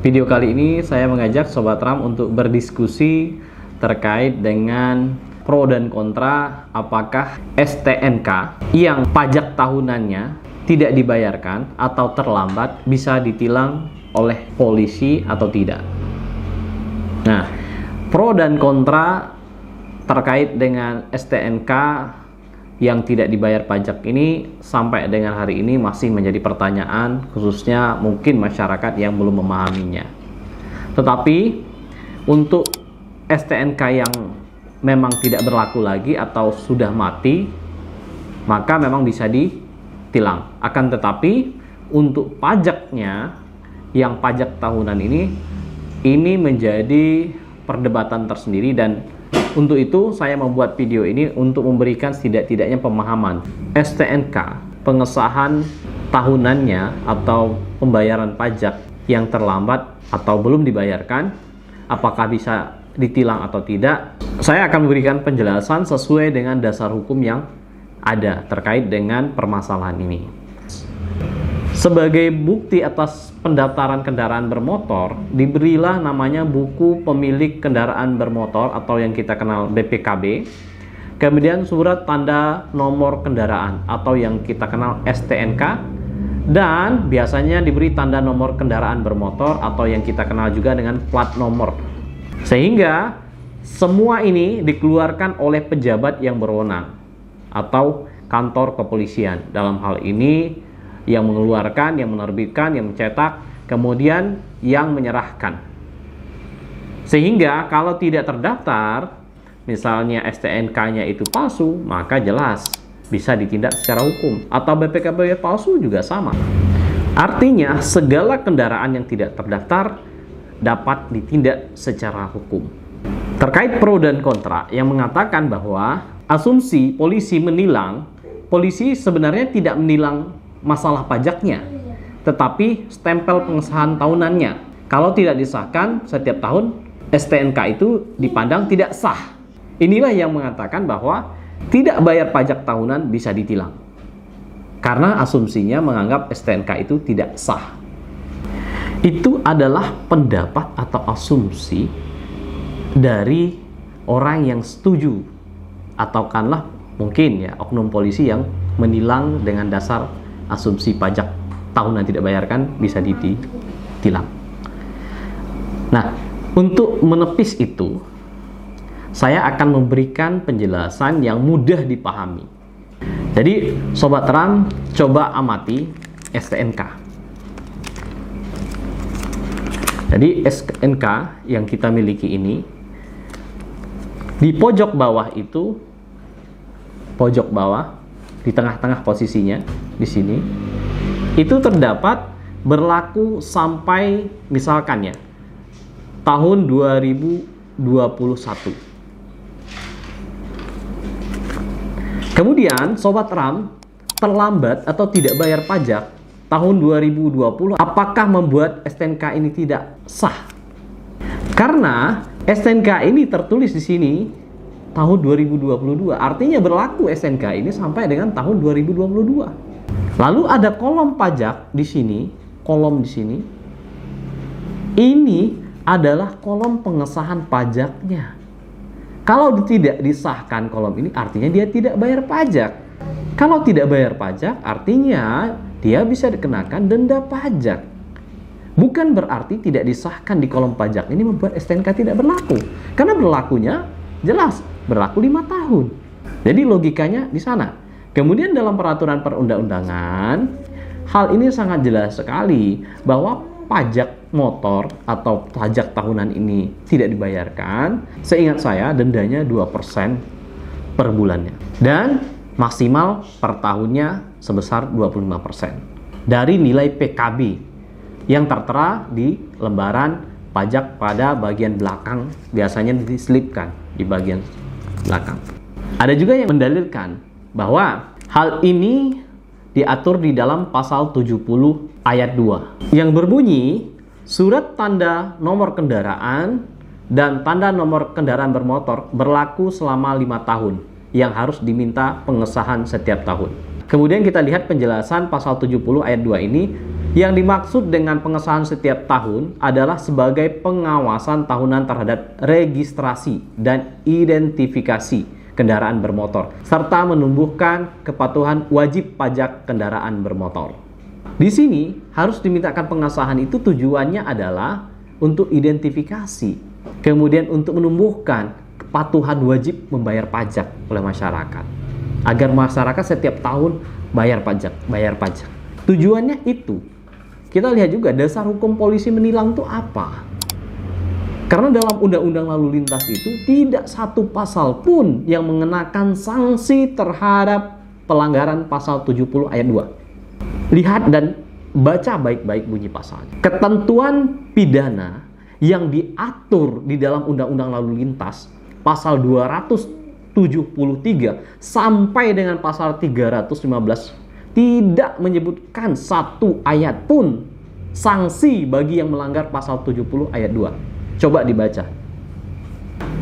Video kali ini saya mengajak Sobat Ram untuk berdiskusi terkait dengan pro dan kontra apakah STNK yang pajak tahunannya tidak dibayarkan atau terlambat bisa ditilang oleh polisi atau tidak. Nah, pro dan kontra terkait dengan STNK yang tidak dibayar pajak ini sampai dengan hari ini masih menjadi pertanyaan, khususnya mungkin masyarakat yang belum memahaminya. Tetapi untuk STNK yang memang tidak berlaku lagi atau sudah mati, maka memang bisa ditilang. Akan tetapi untuk pajaknya yang pajak tahunan ini menjadi perdebatan tersendiri, dan untuk itu saya membuat video ini untuk memberikan setidak-tidaknya pemahaman STNK, pengesahan tahunannya atau pembayaran pajak yang terlambat atau belum dibayarkan, apakah bisa ditilang atau tidak. Saya akan memberikan penjelasan sesuai dengan dasar hukum yang ada terkait dengan permasalahan ini. Sebagai bukti atas pendaftaran kendaraan bermotor, diberilah namanya buku pemilik kendaraan bermotor atau yang kita kenal BPKB, kemudian surat tanda nomor kendaraan atau yang kita kenal STNK, dan biasanya diberi tanda nomor kendaraan bermotor atau yang kita kenal juga dengan plat nomor. Sehingga semua ini dikeluarkan oleh pejabat yang berwenang atau kantor kepolisian. Dalam hal ini yang mengeluarkan, yang menerbitkan, yang mencetak, kemudian yang menyerahkan. Sehingga kalau tidak terdaftar, misalnya STNK-nya itu palsu, maka jelas bisa ditindak secara hukum. Atau BPKB palsu juga sama. Artinya segala kendaraan yang tidak terdaftar dapat ditindak secara hukum. Terkait pro dan kontra yang mengatakan bahwa asumsi polisi menilang, polisi sebenarnya tidak menilang masalah pajaknya, tetapi stempel pengesahan tahunannya. Kalau tidak disahkan setiap tahun, STNK itu dipandang tidak sah. Inilah yang mengatakan bahwa tidak bayar pajak tahunan bisa ditilang, karena asumsinya menganggap STNK itu tidak sah. Itu adalah pendapat atau asumsi dari orang yang setuju, atau kanlah mungkin ya oknum polisi yang menilang dengan dasar asumsi pajak tahunan tidak bayarkan bisa ditilang. Nah, untuk menepis itu, saya akan memberikan penjelasan yang mudah dipahami. Jadi, Sobat Ram, coba amati STNK. Jadi, STNK yang kita miliki ini, di pojok bawah itu, pojok bawah, di tengah-tengah posisinya, di sini, itu terdapat berlaku sampai misalkan ya, tahun 2021. Kemudian, Sobat Ram, terlambat atau tidak bayar pajak tahun 2020, apakah membuat STNK ini tidak sah? Karena STNK ini tertulis di sini tahun 2022, artinya berlaku STNK ini sampai dengan tahun 2022. Lalu ada kolom pajak di sini, kolom di sini. Ini adalah kolom pengesahan pajaknya. Kalau tidak disahkan kolom ini, artinya dia tidak bayar pajak. Kalau tidak bayar pajak, artinya dia bisa dikenakan denda pajak. Bukan berarti tidak disahkan di kolom pajak ini membuat STNK tidak berlaku. Karena berlakunya jelas berlaku 5 tahun. Jadi logikanya di sana. Kemudian dalam peraturan perundang-undangan, hal ini sangat jelas sekali bahwa pajak motor atau pajak tahunan ini tidak dibayarkan. Seingat saya dendanya 2% per bulannya. Dan maksimal per tahunnya sebesar 25% dari nilai PKB yang tertera di lembaran pajak pada bagian belakang, biasanya diselipkan di bagian belakang. Ada juga yang mendalilkan bahwa hal ini diatur di dalam pasal 70 ayat 2 yang berbunyi surat tanda nomor kendaraan dan tanda nomor kendaraan bermotor berlaku selama 5 tahun yang harus diminta pengesahan setiap tahun. Kemudian kita lihat penjelasan pasal 70 ayat 2 ini Yang dimaksud dengan pengesahan setiap tahun adalah sebagai pengawasan tahunan terhadap registrasi dan identifikasi kendaraan bermotor, serta menumbuhkan kepatuhan wajib pajak kendaraan bermotor. Di sini harus dimintakan pengesahan itu tujuannya adalah untuk identifikasi, kemudian untuk menumbuhkan kepatuhan wajib membayar pajak oleh masyarakat, agar masyarakat setiap tahun bayar pajak. Tujuannya itu. Kita lihat juga dasar hukum polisi menilang itu apa. Karena dalam undang-undang lalu lintas itu tidak satu pasal pun yang mengenakan sanksi terhadap pelanggaran pasal 70 ayat 2. Lihat dan baca baik-baik bunyi pasalnya. Ketentuan pidana yang diatur di dalam undang-undang lalu lintas pasal 273 sampai dengan pasal 315 tidak menyebutkan satu ayat pun sanksi bagi yang melanggar pasal 70 ayat 2. Coba dibaca.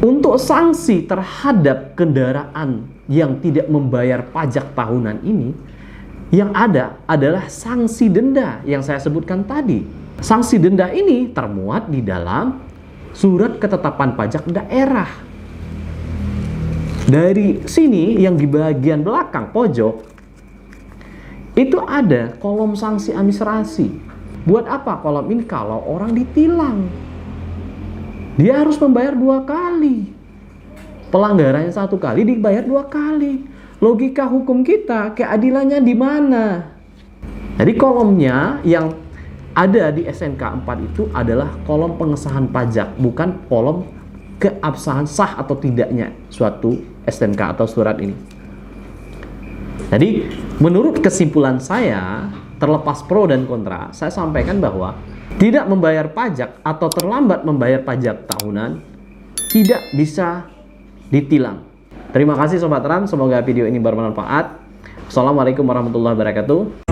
Untuk sanksi terhadap kendaraan yang tidak membayar pajak tahunan ini, yang ada adalah sanksi denda yang saya sebutkan tadi. Sanksi denda ini termuat di dalam surat ketetapan pajak daerah. Dari sini yang di bagian belakang pojok itu ada kolom sanksi administrasi. Buat apa kolom ini? Kalau orang ditilang, dia harus membayar 2 kali. Pelanggarannya 1 kali dibayar 2 kali. Logika hukum kita, keadilannya di mana? Jadi kolomnya yang ada di SNK 4 itu adalah kolom pengesahan pajak, bukan kolom keabsahan sah atau tidaknya suatu SNK atau surat ini. Jadi menurut kesimpulan saya, terlepas pro dan kontra, saya sampaikan bahwa tidak membayar pajak atau terlambat membayar pajak tahunan tidak bisa ditilang. Terima kasih Sobat Ram, semoga video ini bermanfaat. Assalamualaikum warahmatullahi wabarakatuh.